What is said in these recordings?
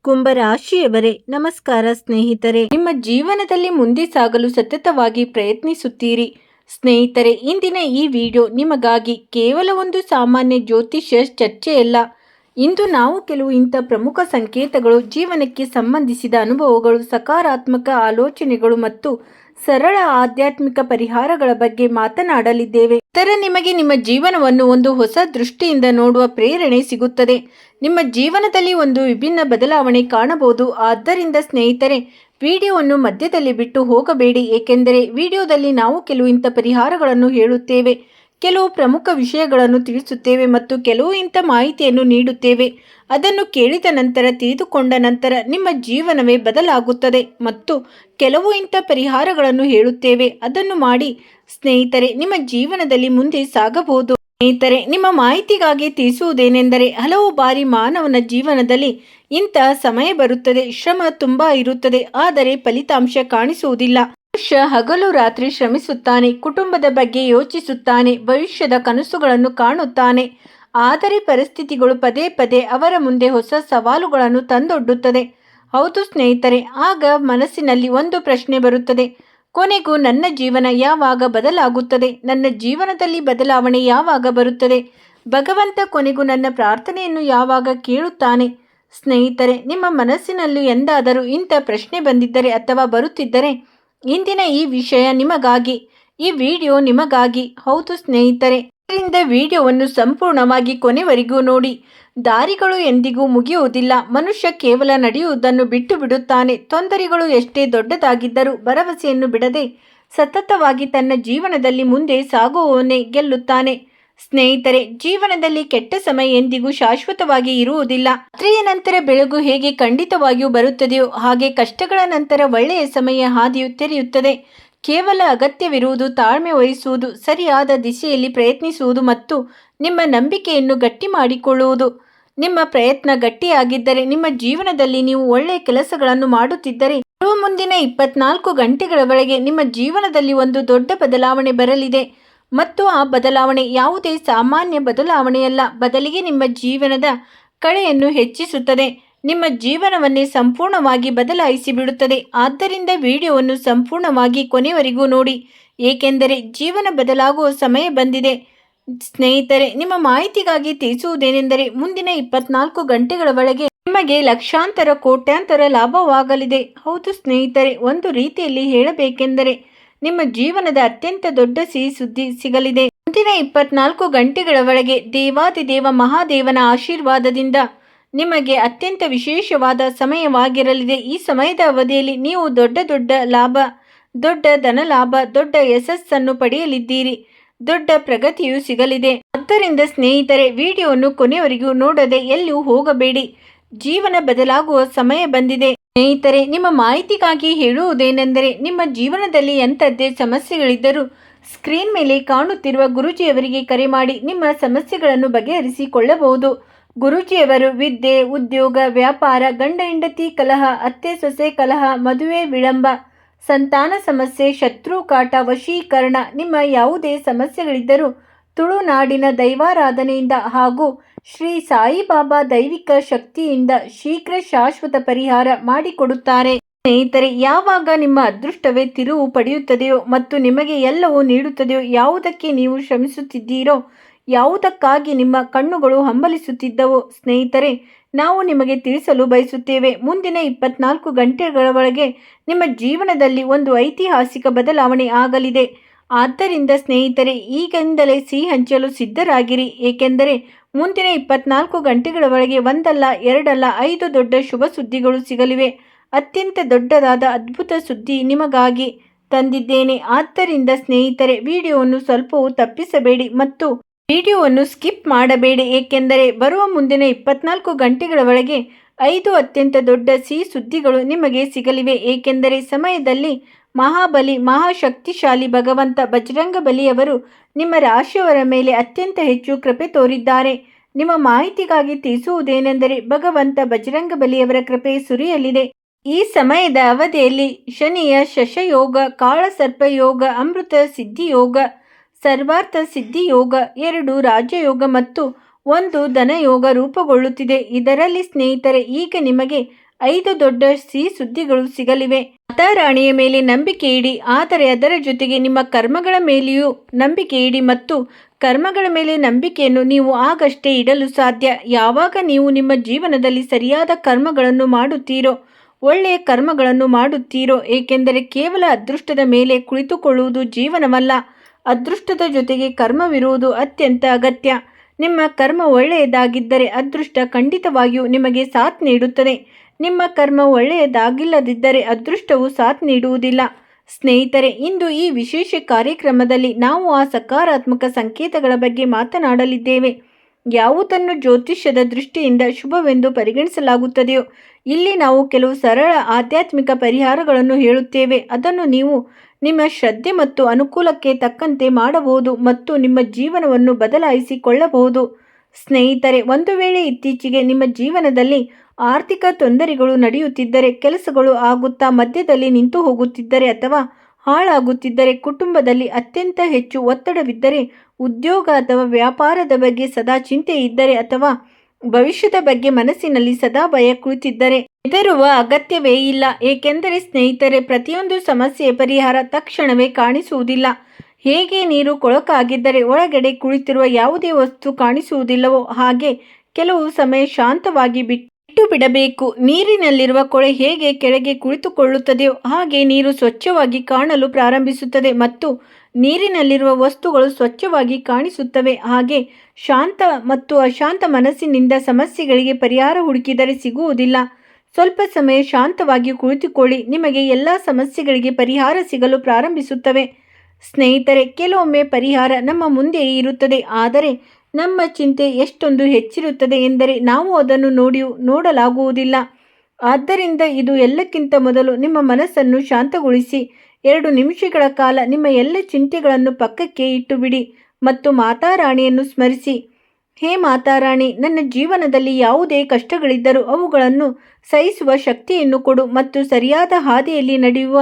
ಕುಂಭರಾಶಿಯವರೇ ನಮಸ್ಕಾರ ಸ್ನೇಹಿತರೆ. ನಿಮ್ಮ ಜೀವನದಲ್ಲಿ ಮುಂದೆ ಸಾಗಲು ಸತತವಾಗಿ ಪ್ರಯತ್ನಿಸುತ್ತೀರಿ. ಸ್ನೇಹಿತರೆ, ಇಂದಿನ ಈ ವಿಡಿಯೋ ನಿಮಗಾಗಿ ಕೇವಲ ಒಂದು ಸಾಮಾನ್ಯ ಜ್ಯೋತಿಷ್ಯ ಚರ್ಚೆಯಲ್ಲ. ಇಂದು ನಾವು ಕೆಲವು ಇಂಥ ಪ್ರಮುಖ ಸಂಕೇತಗಳು, ಜೀವನಕ್ಕೆ ಸಂಬಂಧಿಸಿದ ಅನುಭವಗಳು, ಸಕಾರಾತ್ಮಕ ಆಲೋಚನೆಗಳು ಮತ್ತು ಸರಳ ಆಧ್ಯಾತ್ಮಿಕ ಪರಿಹಾರಗಳ ಬಗ್ಗೆ ಮಾತನಾಡಲಿದ್ದೇವೆ. ಇದರ ನಿಮಗೆ ನಿಮ್ಮ ಜೀವನವನ್ನು ಒಂದು ಹೊಸ ದೃಷ್ಟಿಯಿಂದ ನೋಡುವ ಪ್ರೇರಣೆ ಸಿಗುತ್ತದೆ. ನಿಮ್ಮ ಜೀವನದಲ್ಲಿ ಒಂದು ವಿಭಿನ್ನ ಬದಲಾವಣೆ ಕಾಣಬಹುದು. ಆದ್ದರಿಂದ ಸ್ನೇಹಿತರೆ, ವಿಡಿಯೋವನ್ನು ಮಧ್ಯದಲ್ಲಿ ಬಿಟ್ಟು ಹೋಗಬೇಡಿ. ಏಕೆಂದರೆ ವಿಡಿಯೋದಲ್ಲಿ ನಾವು ಕೆಲವು ಇಂಥ ಪರಿಹಾರಗಳನ್ನು ಹೇಳುತ್ತೇವೆ, ಕೆಲವು ಪ್ರಮುಖ ವಿಷಯಗಳನ್ನು ತಿಳಿಸುತ್ತೇವೆ ಮತ್ತು ಕೆಲವು ಇಂಥ ಮಾಹಿತಿಯನ್ನು ನೀಡುತ್ತೇವೆ. ಅದನ್ನು ಕೇಳಿದ ನಂತರ, ತಿಳಿದುಕೊಂಡ ನಂತರ ನಿಮ್ಮ ಜೀವನವೇ ಬದಲಾಗುತ್ತದೆ. ಮತ್ತು ಕೆಲವು ಇಂಥ ಪರಿಹಾರಗಳನ್ನು ಹೇಳುತ್ತೇವೆ, ಅದನ್ನು ಮಾಡಿ ಸ್ನೇಹಿತರೆ ನಿಮ್ಮ ಜೀವನದಲ್ಲಿ ಮುಂದೆ ಸಾಗಬಹುದು. ಸ್ನೇಹಿತರೆ, ನಿಮ್ಮ ಮಾಹಿತಿಗಾಗಿ ತಿಳಿಸುವುದೇನೆಂದರೆ, ಹಲವು ಬಾರಿ ಮಾನವನ ಜೀವನದಲ್ಲಿ ಇಂತಹ ಸಮಯ ಬರುತ್ತದೆ. ಶ್ರಮ ತುಂಬಾ ಇರುತ್ತದೆ, ಆದರೆ ಫಲಿತಾಂಶ ಕಾಣಿಸುವುದಿಲ್ಲ. ಮನುಷ್ಯ ಹಗಲು ರಾತ್ರಿ ಶ್ರಮಿಸುತ್ತಾನೆ, ಕುಟುಂಬದ ಬಗ್ಗೆ ಯೋಚಿಸುತ್ತಾನೆ, ಭವಿಷ್ಯದ ಕನಸುಗಳನ್ನು ಕಾಣುತ್ತಾನೆ. ಆದರೆ ಪರಿಸ್ಥಿತಿಗಳು ಪದೇ ಪದೇ ಅವರ ಮುಂದೆ ಹೊಸ ಸವಾಲುಗಳನ್ನು ತಂದೊಡ್ಡುತ್ತದೆ. ಹೌದು ಸ್ನೇಹಿತರೆ, ಆಗ ಮನಸ್ಸಿನಲ್ಲಿ ಒಂದು ಪ್ರಶ್ನೆ ಬರುತ್ತದೆ, ಕೊನೆಗೂ ನನ್ನ ಜೀವನ ಯಾವಾಗ ಬದಲಾಗುತ್ತದೆ? ನನ್ನ ಜೀವನದಲ್ಲಿ ಬದಲಾವಣೆ ಯಾವಾಗ ಬರುತ್ತದೆ? ಭಗವಂತ ಕೊನೆಗೂ ನನ್ನ ಪ್ರಾರ್ಥನೆಯನ್ನು ಯಾವಾಗ ಕೇಳುತ್ತಾನೆ? ಸ್ನೇಹಿತರೆ, ನಿಮ್ಮ ಮನಸ್ಸಿನಲ್ಲಿ ಎಂದಾದರೂ ಇಂಥ ಪ್ರಶ್ನೆ ಬಂದಿದ್ದರೆ ಅಥವಾ ಬರುತ್ತಿದ್ದರೆ, ಇಂದಿನ ಈ ವಿಷಯ ನಿಮಗಾಗಿ, ಈ ವಿಡಿಯೋ ನಿಮಗಾಗಿ. ಹೌದು ಸ್ನೇಹಿತರೆ, ಇದರಿಂದ ವಿಡಿಯೋವನ್ನು ಸಂಪೂರ್ಣವಾಗಿ ಕೊನೆವರೆಗೂ ನೋಡಿ. ದಾರಿಗಳು ಎಂದಿಗೂ ಮುಗಿಯುವುದಿಲ್ಲ. ಮನುಷ್ಯ ಕೇವಲ ನಡೆಯುವುದನ್ನು ಬಿಟ್ಟು ಬಿಡುತ್ತಾನೆ. ತೊಂದರೆಗಳು ಎಷ್ಟೇ ದೊಡ್ಡದಾಗಿದ್ದರೂ ಭರವಸೆಯನ್ನು ಬಿಡದೆ ಸತತವಾಗಿ ತನ್ನ ಜೀವನದಲ್ಲಿ ಮುಂದೆ ಸಾಗುವವನೇ ಗೆಲ್ಲುತ್ತಾನೆ. ಸ್ನೇಹಿತರೆ, ಜೀವನದಲ್ಲಿ ಕೆಟ್ಟ ಸಮಯ ಎಂದಿಗೂ ಶಾಶ್ವತವಾಗಿ ಇರುವುದಿಲ್ಲ. ರಾತ್ರಿಯ ನಂತರ ಬೆಳಗು ಹೇಗೆ ಖಂಡಿತವಾಗಿಯೂ ಬರುತ್ತದೆಯೋ, ಹಾಗೆ ಕಷ್ಟಗಳ ನಂತರ ಒಳ್ಳೆಯ ಸಮಯ ಹಾದಿಯು ತೆರೆಯುತ್ತದೆ. ಕೇವಲ ಅಗತ್ಯವಿರುವುದು ತಾಳ್ಮೆ ವಹಿಸುವುದು, ಸರಿಯಾದ ದಿಶೆಯಲ್ಲಿ ಪ್ರಯತ್ನಿಸುವುದು ಮತ್ತು ನಿಮ್ಮ ನಂಬಿಕೆಯನ್ನು ಗಟ್ಟಿ ಮಾಡಿಕೊಳ್ಳುವುದು. ನಿಮ್ಮ ಪ್ರಯತ್ನ ಗಟ್ಟಿಯಾಗಿದ್ದರೆ, ನಿಮ್ಮ ಜೀವನದಲ್ಲಿ ನೀವು ಒಳ್ಳೆಯ ಕೆಲಸಗಳನ್ನು ಮಾಡುತ್ತಿದ್ದರೆ, ಮುಂದಿನ 24 ಗಂಟೆಗಳ ಒಳಗೆ ನಿಮ್ಮ ಜೀವನದಲ್ಲಿ ಒಂದು ದೊಡ್ಡ ಬದಲಾವಣೆ ಬರಲಿದೆ. ಮತ್ತು ಆ ಬದಲಾವಣೆ ಯಾವುದೇ ಸಾಮಾನ್ಯ ಬದಲಾವಣೆಯಲ್ಲ, ಬದಲಿಗೆ ನಿಮ್ಮ ಜೀವನದ ಕಳೆಯನ್ನು ಹೆಚ್ಚಿಸುತ್ತದೆ, ನಿಮ್ಮ ಜೀವನವನ್ನೇ ಸಂಪೂರ್ಣವಾಗಿ ಬದಲಾಯಿಸಿ ಬಿಡುತ್ತದೆ. ಆದ್ದರಿಂದ ವಿಡಿಯೋವನ್ನು ಸಂಪೂರ್ಣವಾಗಿ ಕೊನೆವರೆಗೂ ನೋಡಿ, ಏಕೆಂದರೆ ಜೀವನ ಬದಲಾಗುವ ಸಮಯ ಬಂದಿದೆ. ಸ್ನೇಹಿತರೆ, ನಿಮ್ಮ ಮಾಹಿತಿಗಾಗಿ ತಿಳಿಸುವುದೇನೆಂದರೆ, ಮುಂದಿನ 24 ಗಂಟೆಗಳ ಒಳಗೆ ನಿಮಗೆ ಲಕ್ಷಾಂತರ ಕೋಟ್ಯಾಂತರ ಲಾಭವಾಗಲಿದೆ. ಹೌದು ಸ್ನೇಹಿತರೆ, ಒಂದು ರೀತಿಯಲ್ಲಿ ಹೇಳಬೇಕೆಂದರೆ ನಿಮ್ಮ ಜೀವನದ ಅತ್ಯಂತ ದೊಡ್ಡ ಸಿಹಿ ಸುದ್ದಿ ಸಿಗಲಿದೆ. ಮುಂದಿನ 24 ಗಂಟೆಗಳ ಒಳಗೆ ದೇವಾದಿದೇವ ಮಹಾದೇವನ ಆಶೀರ್ವಾದದಿಂದ ನಿಮಗೆ ಅತ್ಯಂತ ವಿಶೇಷವಾದ ಸಮಯವಾಗಿರಲಿದೆ. ಈ ಸಮಯದ ಅವಧಿಯಲ್ಲಿ ನೀವು ದೊಡ್ಡ ಲಾಭ, ದೊಡ್ಡ ಧನ ಲಾಭ, ದೊಡ್ಡ ಯಶಸ್ಸನ್ನು ಪಡೆಯಲಿದ್ದೀರಿ. ದೊಡ್ಡ ಪ್ರಗತಿಯು ಸಿಗಲಿದೆ. ಆದ್ದರಿಂದ ಸ್ನೇಹಿತರೆ, ವಿಡಿಯೋವನ್ನು ಕೊನೆಯವರೆಗೂ ನೋಡದೆ ಎಲ್ಲೂ ಹೋಗಬೇಡಿ. ಜೀವನ ಬದಲಾಗುವ ಸಮಯ ಬಂದಿದೆ. ಸ್ನೇಹಿತರೆ, ನಿಮ್ಮ ಮಾಹಿತಿಗಾಗಿ ಹೇಳುವುದೇನೆಂದರೆ, ನಿಮ್ಮ ಜೀವನದಲ್ಲಿ ಎಂಥದ್ದೇ ಸಮಸ್ಯೆಗಳಿದ್ದರೂ ಸ್ಕ್ರೀನ್ ಮೇಲೆ ಕಾಣುತ್ತಿರುವ ಗುರೂಜಿಯವರಿಗೆ ಕರೆ ಮಾಡಿ ನಿಮ್ಮ ಸಮಸ್ಯೆಗಳನ್ನು ಬಗೆಹರಿಸಿಕೊಳ್ಳಬಹುದು. ಗುರೂಜಿಯವರು ವಿದ್ಯೆ, ಉದ್ಯೋಗ, ವ್ಯಾಪಾರ, ಗಂಡ ಹೆಂಡತಿ ಕಲಹ, ಅತ್ತೆ ಸೊಸೆ ಕಲಹ, ಮದುವೆ ವಿಳಂಬ, ಸಂತಾನ ಸಮಸ್ಯೆ, ಶತ್ರು ಕಾಟ, ವಶೀಕರಣ, ನಿಮ್ಮ ಯಾವುದೇ ಸಮಸ್ಯೆಗಳಿದ್ದರೂ ತುಳುನಾಡಿನ ದೈವಾರಾಧನೆಯಿಂದ ಹಾಗೂ ಶ್ರೀ ಸಾಯಿಬಾಬಾ ದೈವಿಕ ಶಕ್ತಿಯಿಂದ ಶೀಘ್ರ ಶಾಶ್ವತ ಪರಿಹಾರ ಮಾಡಿಕೊಡುತ್ತಾರೆ. ಸ್ನೇಹಿತರೆ, ಯಾವಾಗ ನಿಮ್ಮ ಅದೃಷ್ಟವೇ ತಿರುವು ಪಡೆಯುತ್ತದೆಯೋ ಮತ್ತು ನಿಮಗೆ ಎಲ್ಲವೂ ನೀಡುತ್ತದೆಯೋ, ಯಾವುದಕ್ಕೆ ನೀವು ಶ್ರಮಿಸುತ್ತಿದ್ದೀರೋ, ಯಾವುದಕ್ಕಾಗಿ ನಿಮ್ಮ ಕಣ್ಣುಗಳು ಹಂಬಲಿಸುತ್ತಿದ್ದವೋ, ಸ್ನೇಹಿತರೆ, ನಾವು ನಿಮಗೆ ತಿಳಿಸಲು ಬಯಸುತ್ತೇವೆ. ಮುಂದಿನ 24 ಗಂಟೆಗಳ ಒಳಗೆ ನಿಮ್ಮ ಜೀವನದಲ್ಲಿ ಒಂದು ಐತಿಹಾಸಿಕ ಬದಲಾವಣೆ ಆಗಲಿದೆ. ಆದ್ದರಿಂದ ಸ್ನೇಹಿತರೆ, ಈಗಿಂದಲೇ ಸಿಹಿ ಹಂಚಲು ಸಿದ್ಧರಾಗಿರಿ. ಏಕೆಂದರೆ ಮುಂದಿನ 24 ಗಂಟೆಗಳ ಒಳಗೆ ಒಂದಲ್ಲ, ಎರಡಲ್ಲ, 5 ದೊಡ್ಡ ಶುಭ ಸುದ್ದಿಗಳು ಸಿಗಲಿವೆ. ಅತ್ಯಂತ ದೊಡ್ಡದಾದ ಅದ್ಭುತ ಸುದ್ದಿ ನಿಮಗಾಗಿ ತಂದಿದ್ದೇನೆ. ಆದ್ದರಿಂದ ಸ್ನೇಹಿತರೆ, ವಿಡಿಯೋವನ್ನು ಸ್ವಲ್ಪವೂ ತಪ್ಪಿಸಬೇಡಿ ಮತ್ತು ವಿಡಿಯೋವನ್ನು ಸ್ಕಿಪ್ ಮಾಡಬೇಡಿ. ಏಕೆಂದರೆ ಬರುವ ಮುಂದಿನ 24 ಗಂಟೆಗಳ ಒಳಗೆ 5 ಅತ್ಯಂತ ದೊಡ್ಡ ಸಿಹಿ ಸುದ್ದಿಗಳು ನಿಮಗೆ ಸಿಗಲಿವೆ. ಏಕೆಂದರೆ ಸಮಯದಲ್ಲಿ ಮಹಾಬಲಿ, ಮಹಾಶಕ್ತಿಶಾಲಿ ಭಗವಂತ ಬಜರಂಗ ಬಲಿಯವರು ನಿಮ್ಮ ರಾಶಿಯವರ ಮೇಲೆ ಅತ್ಯಂತ ಹೆಚ್ಚು ಕೃಪೆ ತೋರಿದ್ದಾರೆ. ನಿಮ್ಮ ಮಾಹಿತಿಗಾಗಿ ತಿಳಿಸುವುದೇನೆಂದರೆ, ಭಗವಂತ ಬಜರಂಗ ಬಲಿಯವರ ಕೃಪೆ ಸುರಿಯಲಿದೆ. ಈ ಸಮಯದ ಅವಧಿಯಲ್ಲಿ ಶನಿಯ ಶಶಯೋಗ, ಕಾಳಸರ್ಪಯೋಗ, ಅಮೃತ ಸಿದ್ಧಿಯೋಗ, ಸರ್ವಾರ್ಥ ಸಿದ್ಧಿಯೋಗ, 2 ರಾಜಯೋಗ ಮತ್ತು 1 ಧನಯೋಗ ರೂಪುಗೊಳ್ಳುತ್ತಿದೆ. ಇದರಲ್ಲಿ ಸ್ನೇಹಿತರೆ, ಈಗ ನಿಮಗೆ 5 ದೊಡ್ಡ ಸಿಹಿ ಸುದ್ದಿಗಳು ಸಿಗಲಿವೆ. ಮಾತಾರಾಣಿಯ ಮೇಲೆ ನಂಬಿಕೆ ಇಡಿ, ಆದರೆ ಅದರ ಜೊತೆಗೆ ನಿಮ್ಮ ಕರ್ಮಗಳ ಮೇಲೆಯೂ ನಂಬಿಕೆ ಇಡಿ. ಮತ್ತು ಕರ್ಮಗಳ ಮೇಲೆ ನಂಬಿಕೆಯನ್ನು ನೀವು ಆಗಷ್ಟೇ ಇಡಲು ಸಾಧ್ಯ ಯಾವಾಗ ನೀವು ನಿಮ್ಮ ಜೀವನದಲ್ಲಿ ಸರಿಯಾದ ಕರ್ಮಗಳನ್ನು ಮಾಡುತ್ತೀರೋ, ಒಳ್ಳೆಯ ಕರ್ಮಗಳನ್ನು ಮಾಡುತ್ತೀರೋ. ಏಕೆಂದರೆ ಕೇವಲ ಅದೃಷ್ಟದ ಮೇಲೆ ಕುಳಿತುಕೊಳ್ಳುವುದು ಜೀವನವಲ್ಲ, ಅದೃಷ್ಟದ ಜೊತೆಗೆ ಕರ್ಮವಿರುವುದು ಅತ್ಯಂತ ಅಗತ್ಯ. ನಿಮ್ಮ ಕರ್ಮ ಒಳ್ಳೆಯದಾಗಿದ್ದರೆ ಅದೃಷ್ಟ ಖಂಡಿತವಾಗಿಯೂ ನಿಮಗೆ ಸಾಥ್ ನೀಡುತ್ತದೆ. ನಿಮ್ಮ ಕರ್ಮ ಒಳ್ಳೆಯದಾಗಿಲ್ಲದಿದ್ದರೆ ಅದೃಷ್ಟವು ಸಾಥ್ ನೀಡುವುದಿಲ್ಲ. ಸ್ನೇಹಿತರೆ, ಇಂದು ಈ ವಿಶೇಷ ಕಾರ್ಯಕ್ರಮದಲ್ಲಿ ನಾವು ಆ ಸಕಾರಾತ್ಮಕ ಸಂಕೇತಗಳ ಬಗ್ಗೆ ಮಾತನಾಡಲಿದ್ದೇವೆ. ಯಾವುದನ್ನು ಜ್ಯೋತಿಷ್ಯದ ದೃಷ್ಟಿಯಿಂದ ಶುಭವೆಂದು ಪರಿಗಣಿಸಲಾಗುತ್ತದೆಯೋ, ಇಲ್ಲಿ ನಾವು ಕೆಲವು ಸರಳ ಆಧ್ಯಾತ್ಮಿಕ ಪರಿಹಾರಗಳನ್ನು ಹೇಳುತ್ತೇವೆ. ಅದನ್ನು ನೀವು ನಿಮ್ಮ ಶ್ರದ್ಧೆ ಮತ್ತು ಅನುಕೂಲಕ್ಕೆ ತಕ್ಕಂತೆ ಮಾಡಬಹುದು ಮತ್ತು ನಿಮ್ಮ ಜೀವನವನ್ನು ಬದಲಾಯಿಸಿಕೊಳ್ಳಬಹುದು. ಸ್ನೇಹಿತರೆ, ಒಂದು ವೇಳೆ ಇತ್ತೀಚೆಗೆ ನಿಮ್ಮ ಜೀವನದಲ್ಲಿ ಆರ್ಥಿಕ ತೊಂದರೆಗಳು ನಡೆಯುತ್ತಿದ್ದರೆ, ಕೆಲಸಗಳು ಆಗುತ್ತಾ ಮಧ್ಯದಲ್ಲಿ ನಿಂತು ಹೋಗುತ್ತಿದ್ದರೆ ಅಥವಾ ಹಾಳಾಗುತ್ತಿದ್ದರೆ, ಕುಟುಂಬದಲ್ಲಿ ಅತ್ಯಂತ ಹೆಚ್ಚು ಒತ್ತಡವಿದ್ದರೆ, ಉದ್ಯೋಗ ಅಥವಾ ವ್ಯಾಪಾರದ ಬಗ್ಗೆ ಸದಾ ಚಿಂತೆ ಇದ್ದರೆ ಅಥವಾ ಭವಿಷ್ಯದ ಬಗ್ಗೆ ಮನಸ್ಸಿನಲ್ಲಿ ಸದಾ ಭಯ ಕುಳಿತಿದ್ದರೆ ಹೆದರುವ ಅಗತ್ಯವೇ ಇಲ್ಲ. ಏಕೆಂದರೆ ಸ್ನೇಹಿತರೆ, ಪ್ರತಿಯೊಂದು ಸಮಸ್ಯೆಯ ಪರಿಹಾರ ತಕ್ಷಣವೇ ಕಾಣಿಸುವುದಿಲ್ಲ. ಹೇಗೆ ನೀರು ಕೊಳಕಾಗಿದ್ದರೆ ಒಳಗಡೆ ಕುಳಿತಿರುವ ಯಾವುದೇ ವಸ್ತು ಕಾಣಿಸುವುದಿಲ್ಲವೋ ಹಾಗೆ ಕೆಲವು ಸಮಯ ಶಾಂತವಾಗಿ ಬಿಟ್ಟು ಬಿಡಬೇಕು. ನೀರಿನಲ್ಲಿರುವ ಕೊಳೆ ಹೇಗೆ ಕೆಳಗೆ ಕುಳಿತುಕೊಳ್ಳುತ್ತದೆಯೋ ಹಾಗೆ ನೀರು ಸ್ವಚ್ಛವಾಗಿ ಕಾಣಲು ಪ್ರಾರಂಭಿಸುತ್ತದೆ ಮತ್ತು ನೀರಿನಲ್ಲಿರುವ ವಸ್ತುಗಳು ಸ್ವಚ್ಛವಾಗಿ ಕಾಣಿಸುತ್ತವೆ. ಹಾಗೆ ಶಾಂತ ಮತ್ತು ಅಶಾಂತ ಮನಸ್ಸಿನಿಂದ ಸಮಸ್ಯೆಗಳಿಗೆ ಪರಿಹಾರ ಹುಡುಕಿದರೆ ಸಿಗುವುದಿಲ್ಲ. ಸ್ವಲ್ಪ ಸಮಯ ಶಾಂತವಾಗಿ ಕುಳಿತುಕೊಳ್ಳಿ, ನಿಮಗೆ ಎಲ್ಲ ಸಮಸ್ಯೆಗಳಿಗೆ ಪರಿಹಾರ ಸಿಗಲು ಪ್ರಾರಂಭಿಸುತ್ತವೆ. ಸ್ನೇಹಿತರೆ, ಕೆಲವೊಮ್ಮೆ ಪರಿಹಾರ ನಮ್ಮ ಮುಂದೆಯೇ ಇರುತ್ತದೆ, ಆದರೆ ನಮ್ಮ ಚಿಂತೆ ಎಷ್ಟೊಂದು ಹೆಚ್ಚಿರುತ್ತದೆ ಎಂದರೆ ನಾವು ಅದನ್ನು ನೋಡಲಾಗುವುದಿಲ್ಲ. ಆದ್ದರಿಂದ ಇದು ಎಲ್ಲಕ್ಕಿಂತ ಮೊದಲು ನಿಮ್ಮ ಮನಸ್ಸನ್ನು ಶಾಂತಗೊಳಿಸಿ 2 ನಿಮಿಷಗಳ ಕಾಲ ನಿಮ್ಮ ಎಲ್ಲ ಚಿಂತೆಗಳನ್ನು ಪಕ್ಕಕ್ಕೆ ಇಟ್ಟುಬಿಡಿ ಮತ್ತು ಮಾತಾರಾಣಿಯನ್ನು ಸ್ಮರಿಸಿ. ಹೇ ಮಾತಾರಾಣಿ, ನನ್ನ ಜೀವನದಲ್ಲಿ ಯಾವುದೇ ಕಷ್ಟಗಳಿದ್ದರೂ ಅವುಗಳನ್ನು ಸಹಿಸುವ ಶಕ್ತಿಯನ್ನು ಕೊಡು ಮತ್ತು ಸರಿಯಾದ ಹಾದಿಯಲ್ಲಿ ನಡೆಯುವ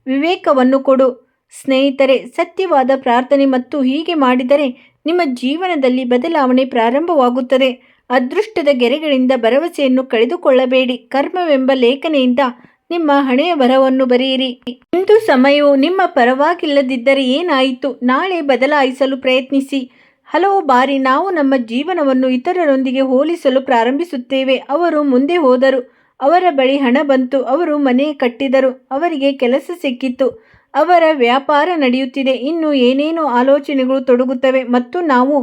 ವಿವೇಕವನ್ನು ಕೊಡು. ಸ್ನೇಹಿತರೆ, ಸತ್ಯವಾದ ಪ್ರಾರ್ಥನೆ ಮತ್ತು ಹೀಗೆ ಮಾಡಿದರೆ ನಿಮ್ಮ ಜೀವನದಲ್ಲಿ ಬದಲಾವಣೆ ಪ್ರಾರಂಭವಾಗುತ್ತದೆ. ಅದೃಷ್ಟದ ಗೆರೆಗಳಿಂದ ಭರವಸೆಯನ್ನು ಕಳೆದುಕೊಳ್ಳಬೇಡಿ. ಕರ್ಮವೆಂಬ ಲೇಖನೆಯಿಂದ ನಿಮ್ಮ ಹಣೆಯ ಬರಹವನ್ನು ಬರೆಯಿರಿ. ಇಂದು ಸಮಯವು ನಿಮ್ಮ ಪರವಾಗಿಲ್ಲದಿದ್ದರೆ ಏನಾಯಿತು, ನಾಳೆ ಬದಲಾಯಿಸಲು ಪ್ರಯತ್ನಿಸಿ. ಹಲವು ಬಾರಿ ನಾವು ನಮ್ಮ ಜೀವನವನ್ನು ಇತರರೊಂದಿಗೆ ಹೋಲಿಸಲು ಪ್ರಾರಂಭಿಸುತ್ತೇವೆ. ಅವರು ಮುಂದೆ ಹೋದರು, ಅವರ ಬಳಿ ಹಣ ಬಂತು, ಅವರು ಮನೆ ಕಟ್ಟಿದರು, ಅವರಿಗೆ ಕೆಲಸ ಸಿಕ್ಕಿತು, ಅವರ ವ್ಯಾಪಾರ ನಡೆಯುತ್ತಿದೆ, ಇನ್ನು ಏನೇನೋ ಆಲೋಚನೆಗಳು ತೊಡಗುತ್ತವೆ ಮತ್ತು ನಾವು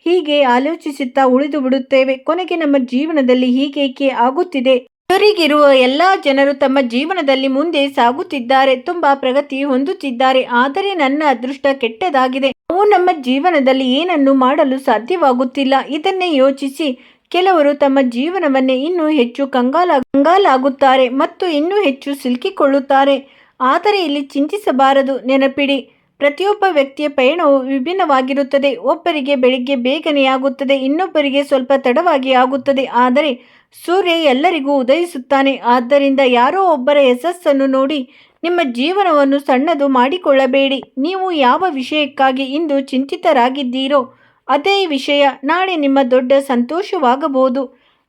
ಹೀಗೆ ಆಲೋಚಿಸುತ್ತಾ ಉಳಿದು ಬಿಡುತ್ತೇವೆ. ಕೊನೆಗೆ ನಮ್ಮ ಜೀವನದಲ್ಲಿ ಹೀಗೇಕೆ ಆಗುತ್ತಿದೆ? ಎದುರಿಗಿರುವ ಎಲ್ಲ ಜನರು ತಮ್ಮ ಜೀವನದಲ್ಲಿ ಮುಂದೆ ಸಾಗುತ್ತಿದ್ದಾರೆ, ತುಂಬಾ ಪ್ರಗತಿ ಹೊಂದುತ್ತಿದ್ದಾರೆ, ಆದರೆ ನನ್ನ ಅದೃಷ್ಟ ಕೆಟ್ಟದಾಗಿದೆ. ನಾವು ನಮ್ಮ ಜೀವನದಲ್ಲಿ ಏನನ್ನು ಮಾಡಲು ಸಾಧ್ಯವಾಗುತ್ತಿಲ್ಲ. ಇದನ್ನೇ ಯೋಚಿಸಿ ಕೆಲವರು ತಮ್ಮ ಜೀವನವನ್ನೇ ಇನ್ನೂ ಹೆಚ್ಚು ಕಂಗಾಲಾಗುತ್ತಾರೆ ಮತ್ತು ಇನ್ನೂ ಹೆಚ್ಚು ಸಿಲುಕಿಕೊಳ್ಳುತ್ತಾರೆ. ಆದರೆ ಇಲ್ಲಿ ಚಿಂತಿಸಬಾರದು. ನೆನಪಿಡಿ, ಪ್ರತಿಯೊಬ್ಬ ವ್ಯಕ್ತಿಯ ಪಯಣವು ವಿಭಿನ್ನವಾಗಿರುತ್ತದೆ. ಒಬ್ಬರಿಗೆ ಬೆಳಿಗ್ಗೆ ಬೇಗನೆ ಆಗುತ್ತದೆ, ಇನ್ನೊಬ್ಬರಿಗೆ ಸ್ವಲ್ಪ ತಡವಾಗಿ ಆಗುತ್ತದೆ. ಆದರೆ ಸೂರ್ಯ ಎಲ್ಲರಿಗೂ ಉದಯಿಸುತ್ತಾನೆ. ಆದ್ದರಿಂದ ಯಾರೋ ಒಬ್ಬರ ಯಶಸ್ಸನ್ನು ನೋಡಿ ನಿಮ್ಮ ಜೀವನವನ್ನು ಸಣ್ಣದು ಮಾಡಿಕೊಳ್ಳಬೇಡಿ. ನೀವು ಯಾವ ವಿಷಯಕ್ಕಾಗಿ ಇಂದು ಚಿಂತಿತರಾಗಿದ್ದೀರೋ ಅದೇ ವಿಷಯ ನಾಳೆ ನಿಮ್ಮ ದೊಡ್ಡ ಸಂತೋಷವಾಗಬಹುದು.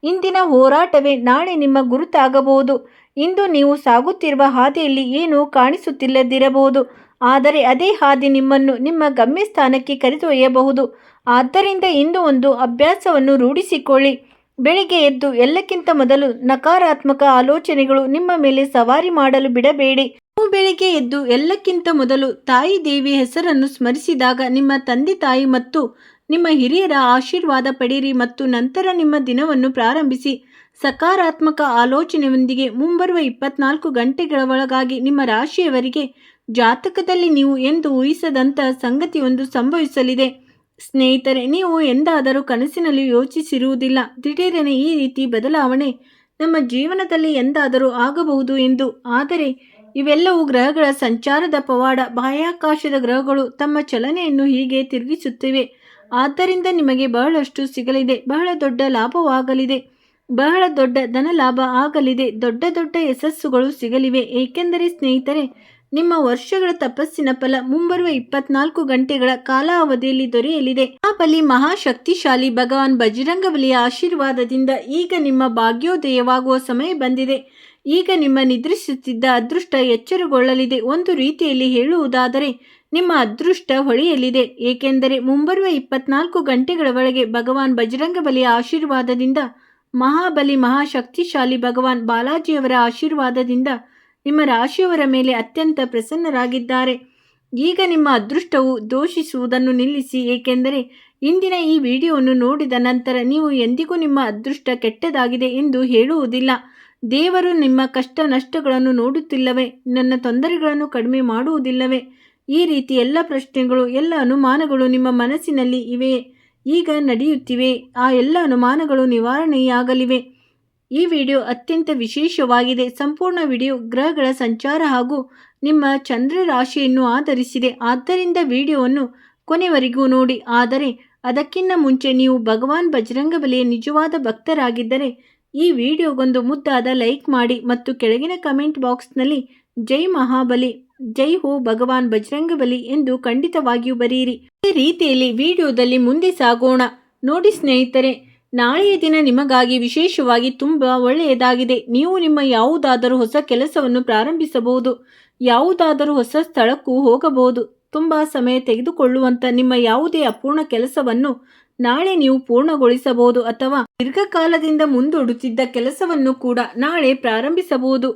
ಇಂದಿನ ಹೋರಾಟವೇ ನಾಳೆ ನಿಮ್ಮ ಗುರುತಾಗಬಹುದು. ಇಂದು ನೀವು ಸಾಗುತ್ತಿರುವ ಹಾದಿಯಲ್ಲಿ ಏನೂ ಕಾಣಿಸುತ್ತಿಲ್ಲದಿರಬಹುದು, ಆದರೆ ಅದೇ ಹಾದಿ ನಿಮ್ಮನ್ನು ನಿಮ್ಮ ಗಮ್ಯಸ್ಥಾನಕ್ಕೆ ಕರೆದೊಯ್ಯಬಹುದು. ಆದ್ದರಿಂದ ಇಂದು ಒಂದು ಅಭ್ಯಾಸವನ್ನು ರೂಢಿಸಿಕೊಳ್ಳಿ. ಬೆಳಿಗ್ಗೆ ಎದ್ದು ಎಲ್ಲಕ್ಕಿಂತ ಮೊದಲು ನಕಾರಾತ್ಮಕ ಆಲೋಚನೆಗಳು ನಿಮ್ಮ ಮೇಲೆ ಸವಾರಿ ಮಾಡಲು ಬಿಡಬೇಡಿ. ನೀವು ಬೆಳಿಗ್ಗೆ ಎದ್ದು ಎಲ್ಲಕ್ಕಿಂತ ಮೊದಲು ತಾಯಿ ದೇವಿ ಹೆಸರನ್ನು ಸ್ಮರಿಸಿದಾಗ ನಿಮ್ಮ ತಂದೆ ತಾಯಿ ಮತ್ತು ನಿಮ್ಮ ಹಿರಿಯರ ಆಶೀರ್ವಾದ ಪಡೆಯಿರಿ ಮತ್ತು ನಂತರ ನಿಮ್ಮ ದಿನವನ್ನು ಪ್ರಾರಂಭಿಸಿ. ಸಕಾರಾತ್ಮಕ ಆಲೋಚನೆಯೊಂದಿಗೆ ಮುಂಬರುವ 24 ಗಂಟೆಗಳ ಒಳಗಾಗಿ ನಿಮ್ಮ ರಾಶಿಯವರಿಗೆ ಜಾತಕದಲ್ಲಿ ನೀವು ಎಂದು ಊಹಿಸದಂತಹ ಸಂಗತಿಯೊಂದು ಸಂಭವಿಸಲಿದೆ. ಸ್ನೇಹಿತರೆ, ನೀವು ಎಂದಾದರೂ ಕನಸಿನಲ್ಲಿ ಯೋಚಿಸಿರುವುದಿಲ್ಲ, ದಿಢೀರನೆ ಈ ರೀತಿ ಬದಲಾವಣೆ ನಮ್ಮ ಜೀವನದಲ್ಲಿ ಎಂದಾದರೂ ಆಗಬಹುದು ಎಂದು. ಆದರೆ ಇವೆಲ್ಲವೂ ಗ್ರಹಗಳ ಸಂಚಾರದ ಪವಾಡ. ಬಾಹ್ಯಾಕಾಶದ ಗ್ರಹಗಳು ತಮ್ಮ ಚಲನೆಯನ್ನು ಹೀಗೆ ತಿರುಗಿಸುತ್ತಿವೆ. ಆದ್ದರಿಂದ ನಿಮಗೆ ಬಹಳಷ್ಟು ಸಿಗಲಿದೆ, ಬಹಳ ದೊಡ್ಡ ಲಾಭವಾಗಲಿದೆ, ಬಹಳ ದೊಡ್ಡ ಧನ ಲಾಭ ಆಗಲಿದೆ, ದೊಡ್ಡ ದೊಡ್ಡ ಯಶಸ್ಸುಗಳು ಸಿಗಲಿವೆ. ಏಕೆಂದರೆ ಸ್ನೇಹಿತರೆ, ನಿಮ್ಮ ವರ್ಷಗಳ ತಪಸ್ಸಿನ ಫಲ ಮುಂಬರುವ 24 ಗಂಟೆಗಳ ಕಾಲಾವಧಿಯಲ್ಲಿ ದೊರೆಯಲಿದೆ. ಮಹಾಬಲಿ ಮಹಾಶಕ್ತಿಶಾಲಿ ಭಗವಾನ್ ಬಜರಂಗಬಲಿಯ ಆಶೀರ್ವಾದದಿಂದ ಈಗ ನಿಮ್ಮ ಭಾಗ್ಯೋದಯವಾಗುವ ಸಮಯ ಬಂದಿದೆ. ಈಗ ನಿಮ್ಮ ನಿದ್ರಿಸುತ್ತಿದ್ದ ಅದೃಷ್ಟ ಎಚ್ಚರಗೊಳ್ಳಲಿದೆ. ಒಂದು ರೀತಿಯಲ್ಲಿ ಹೇಳುವುದಾದರೆ ನಿಮ್ಮ ಅದೃಷ್ಟ ಹೊಳೆಯಲಿದೆ. ಏಕೆಂದರೆ ಮುಂಬರುವ 24 ಗಂಟೆಗಳ ಒಳಗೆ ಭಗವಾನ್ ಬಜರಂಗಬಲಿಯ ಆಶೀರ್ವಾದದಿಂದ, ಮಹಾಬಲಿ ಮಹಾಶಕ್ತಿಶಾಲಿ ಭಗವಾನ್ ಬಾಲಾಜಿಯವರ ಆಶೀರ್ವಾದದಿಂದ ನಿಮ್ಮ ರಾಶಿಯವರ ಮೇಲೆ ಅತ್ಯಂತ ಪ್ರಸನ್ನರಾಗಿದ್ದಾರೆ. ಈಗ ನಿಮ್ಮ ಅದೃಷ್ಟವು ದೋಷಿಸುವುದನ್ನು ನಿಲ್ಲಿಸಿ. ಏಕೆಂದರೆ ಇಂದಿನ ಈ ವಿಡಿಯೋವನ್ನು ನೋಡಿದ ನಂತರ ನೀವು ಎಂದಿಗೂ ನಿಮ್ಮ ಅದೃಷ್ಟ ಕೆಟ್ಟದಾಗಿದೆ ಎಂದು ಹೇಳುವುದಿಲ್ಲ. ದೇವರು ನಿಮ್ಮ ಕಷ್ಟ ನಷ್ಟಗಳನ್ನು ನೋಡುತ್ತಿಲ್ಲವೇ? ನನ್ನ ತೊಂದರೆಗಳನ್ನು ಕಡಿಮೆ ಮಾಡುವುದಿಲ್ಲವೇ? ಈ ರೀತಿ ಎಲ್ಲ ಪ್ರಶ್ನೆಗಳು, ಎಲ್ಲ ಅನುಮಾನಗಳು ನಿಮ್ಮ ಮನಸ್ಸಿನಲ್ಲಿ ಇವೆ, ಈಗ ನಡೆಯುತ್ತಿವೆ. ಆ ಎಲ್ಲ ಅನುಮಾನಗಳು ನಿವಾರಣೆಯಾಗಲಿವೆ. ಈ ವಿಡಿಯೋ ಅತ್ಯಂತ ವಿಶೇಷವಾಗಿದೆ. ಸಂಪೂರ್ಣ ವಿಡಿಯೋ ಗ್ರಹಗಳ ಸಂಚಾರ ಹಾಗೂ ನಿಮ್ಮ ಚಂದ್ರ ರಾಶಿಯನ್ನು ಆಧರಿಸಿದೆ. ಆದ್ದರಿಂದ ವಿಡಿಯೋವನ್ನು ಕೊನೆವರೆಗೂ ನೋಡಿ. ಆದರೆ ಅದಕ್ಕಿಂತ ಮುಂಚೆ ನೀವು ಭಗವಾನ್ ಬಜರಂಗಬಲಿಯ ನಿಜವಾದ ಭಕ್ತರಾಗಿದ್ದರೆ ಈ ವಿಡಿಯೋಗೊಂದು ಮುದ್ದಾದ ಲೈಕ್ ಮಾಡಿ ಮತ್ತು ಕೆಳಗಿನ ಕಮೆಂಟ್ ಬಾಕ್ಸ್ನಲ್ಲಿ ಜೈ ಮಹಾಬಲಿ, ಜೈ ಹೋ ಭಗವಾನ್ ಬಜರಂಗಬಲಿ ಎಂದು ಖಂಡಿತವಾಗಿಯೂ ಬರೆಯಿರಿ. ಈ ರೀತಿಯಲ್ಲಿ ವಿಡಿಯೋದಲ್ಲಿ ಮುಂದೆ ಸಾಗೋಣ. ನೋಡಿ ಸ್ನೇಹಿತರೆ, ನಾಳೆಯ ದಿನ ನಿಮಗಾಗಿ ವಿಶೇಷವಾಗಿ ತುಂಬ ಒಳ್ಳೆಯದಾಗಿದೆ. ನೀವು ನಿಮ್ಮ ಯಾವುದಾದರೂ ಹೊಸ ಕೆಲಸವನ್ನು ಪ್ರಾರಂಭಿಸಬಹುದು. ಯಾವುದಾದರೂ ಹೊಸ ಸ್ಥಳಕ್ಕೂ ಹೋಗಬಹುದು. ತುಂಬ ಸಮಯ ತೆಗೆದುಕೊಳ್ಳುವಂಥ ನಿಮ್ಮ ಯಾವುದೇ ಅಪೂರ್ಣ ಕೆಲಸವನ್ನು ನಾಳೆ ನೀವು ಪೂರ್ಣಗೊಳಿಸಬಹುದು. ಅಥವಾ ದೀರ್ಘಕಾಲದಿಂದ ಮುಂದೂಡುತ್ತಿದ್ದ ಕೆಲಸವನ್ನು ಕೂಡ ನಾಳೆ ಪ್ರಾರಂಭಿಸಬಹುದು.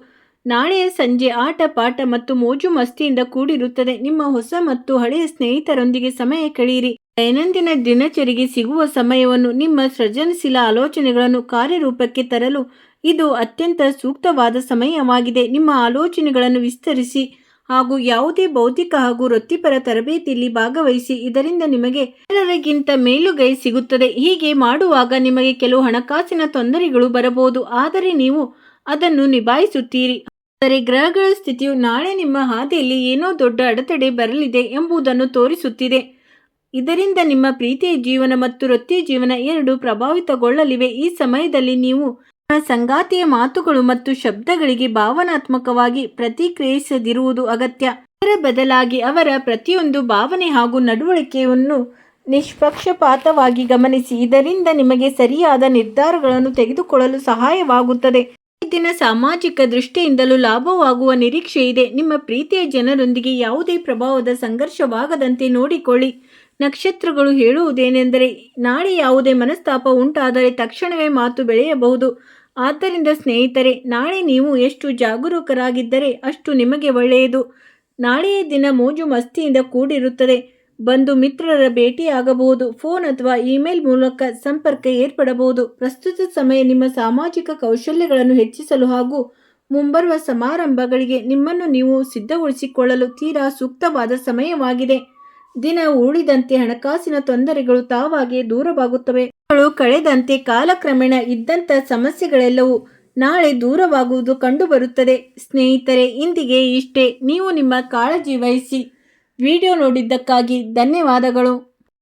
ನಾಳೆಯ ಸಂಜೆ ಆಟ ಪಾಠ ಮತ್ತು ಮೋಜು ಮಸ್ತಿಯಿಂದ ಕೂಡಿರುತ್ತದೆ. ನಿಮ್ಮ ಹೊಸ ಮತ್ತು ಹಳೆಯ ಸ್ನೇಹಿತರೊಂದಿಗೆ ಸಮಯ ಕಳೆಯಿರಿ. ದೈನಂದಿನ ದಿನಚರಿಗೆ ಸಿಗುವ ಸಮಯವನ್ನು ನಿಮ್ಮ ಸೃಜನಶೀಲ ಆಲೋಚನೆಗಳನ್ನು ಕಾರ್ಯರೂಪಕ್ಕೆ ತರಲು ಇದು ಅತ್ಯಂತ ಸೂಕ್ತವಾದ ಸಮಯವಾಗಿದೆ. ನಿಮ್ಮ ಆಲೋಚನೆಗಳನ್ನು ವಿಸ್ತರಿಸಿ ಹಾಗೂ ಯಾವುದೇ ಬೌದ್ಧಿಕ ಹಾಗೂ ವೃತ್ತಿಪರ ತರಬೇತಿಯಲ್ಲಿ ಭಾಗವಹಿಸಿ. ಇದರಿಂದ ನಿಮಗೆ ಇತರರಿಗಿಂತ ಮೇಲುಗೈ ಸಿಗುತ್ತದೆ. ಹೀಗೆ ಮಾಡುವಾಗ ನಿಮಗೆ ಕೆಲವು ಹಣಕಾಸಿನ ತೊಂದರೆಗಳು ಬರಬಹುದು, ಆದರೆ ನೀವು ಅದನ್ನು ನಿಭಾಯಿಸುತ್ತೀರಿ. ಆದರೆ ಗ್ರಹಗಳ ಸ್ಥಿತಿಯು ನಾಳೆ ನಿಮ್ಮ ಹಾದಿಯಲ್ಲಿ ಏನೋ ದೊಡ್ಡ ಅಡೆತಡೆ ಬರಲಿದೆ ಎಂಬುದನ್ನು ತೋರಿಸುತ್ತಿದೆ. ಇದರಿಂದ ನಿಮ್ಮ ಪ್ರೀತಿಯ ಜೀವನ ಮತ್ತು ವೃತ್ತಿಯ ಜೀವನ ಎರಡೂ ಪ್ರಭಾವಿತಗೊಳ್ಳಲಿವೆ. ಈ ಸಮಯದಲ್ಲಿ ನೀವು ನಿಮ್ಮ ಸಂಗಾತಿಯ ಮಾತುಗಳು ಮತ್ತು ಶಬ್ದಗಳಿಗೆ ಭಾವನಾತ್ಮಕವಾಗಿ ಪ್ರತಿಕ್ರಿಯಿಸದಿರುವುದು ಅಗತ್ಯ. ಅದರ ಬದಲಾಗಿ ಅವರ ಪ್ರತಿಯೊಂದು ಭಾವನೆ ಹಾಗೂ ನಡವಳಿಕೆಯನ್ನು ನಿಷ್ಪಕ್ಷಪಾತವಾಗಿ ಗಮನಿಸಿ. ಇದರಿಂದ ನಿಮಗೆ ಸರಿಯಾದ ನಿರ್ಧಾರಗಳನ್ನು ತೆಗೆದುಕೊಳ್ಳಲು ಸಹಾಯವಾಗುತ್ತದೆ. ಈ ದಿನ ಸಾಮಾಜಿಕ ದೃಷ್ಟಿಯಿಂದಲೂ ಲಾಭವಾಗುವ ನಿರೀಕ್ಷೆ ಇದೆ. ನಿಮ್ಮ ಪ್ರೀತಿಯ ಜನರೊಂದಿಗೆ ಯಾವುದೇ ಪ್ರಭಾವದ ಸಂಘರ್ಷವಾಗದಂತೆ ನೋಡಿಕೊಳ್ಳಿ. ನಕ್ಷತ್ರಗಳು ಹೇಳುವುದೇನೆಂದರೆ ನಾಳೆ ಯಾವುದೇ ಮನಸ್ತಾಪ ಉಂಟಾದರೆ ತಕ್ಷಣವೇ ಮಾತು ಬೆಳೆಯಬಹುದು. ಆದ್ದರಿಂದ ಸ್ನೇಹಿತರೆ, ನಾಳೆ ನೀವು ಎಷ್ಟು ಜಾಗರೂಕರಾಗಿದ್ದರೆ ಅಷ್ಟು ನಿಮಗೆ ಒಳ್ಳೆಯದು. ನಾಳೆಯ ದಿನ ಮೋಜು ಮಸ್ತಿಯಿಂದ ಕೂಡಿರುತ್ತದೆ. ಬಂಧು ಮಿತ್ರರ ಭೇಟಿಯಾಗಬಹುದು. ಫೋನ್ ಅಥವಾ ಇಮೇಲ್ ಮೂಲಕ ಸಂಪರ್ಕ ಏರ್ಪಡಬಹುದು. ಪ್ರಸ್ತುತ ಸಮಯ ನಿಮ್ಮ ಸಾಮಾಜಿಕ ಕೌಶಲ್ಯಗಳನ್ನು ಹೆಚ್ಚಿಸಲು ಹಾಗೂ ಮುಂಬರುವ ಸಮಾರಂಭಗಳಿಗೆ ನಿಮ್ಮನ್ನು ನೀವು ಸಿದ್ಧಗೊಳಿಸಿಕೊಳ್ಳಲು ತೀರಾ ಸೂಕ್ತವಾದ ಸಮಯವಾಗಿದೆ. ದಿನ ಉಳಿದಂತೆ ಹಣಕಾಸಿನ ತೊಂದರೆಗಳು ತಾವಾಗೇ ದೂರವಾಗುತ್ತವೆ. ಕಳೆದಂತೆ ಕಾಲಕ್ರಮೇಣ ಇದ್ದಂಥ ಸಮಸ್ಯೆಗಳೆಲ್ಲವೂ ನಾಳೆ ದೂರವಾಗುವುದು ಕಂಡುಬರುತ್ತದೆ. ಸ್ನೇಹಿತರೆ, ಇಂದಿಗೆ ಇಷ್ಟೇ. ನೀವು ನಿಮ್ಮ ಕಾಳಜಿ ವಹಿಸಿ. ವಿಡಿಯೋ ನೋಡಿದ್ದಕ್ಕಾಗಿ ಧನ್ಯವಾದಗಳು.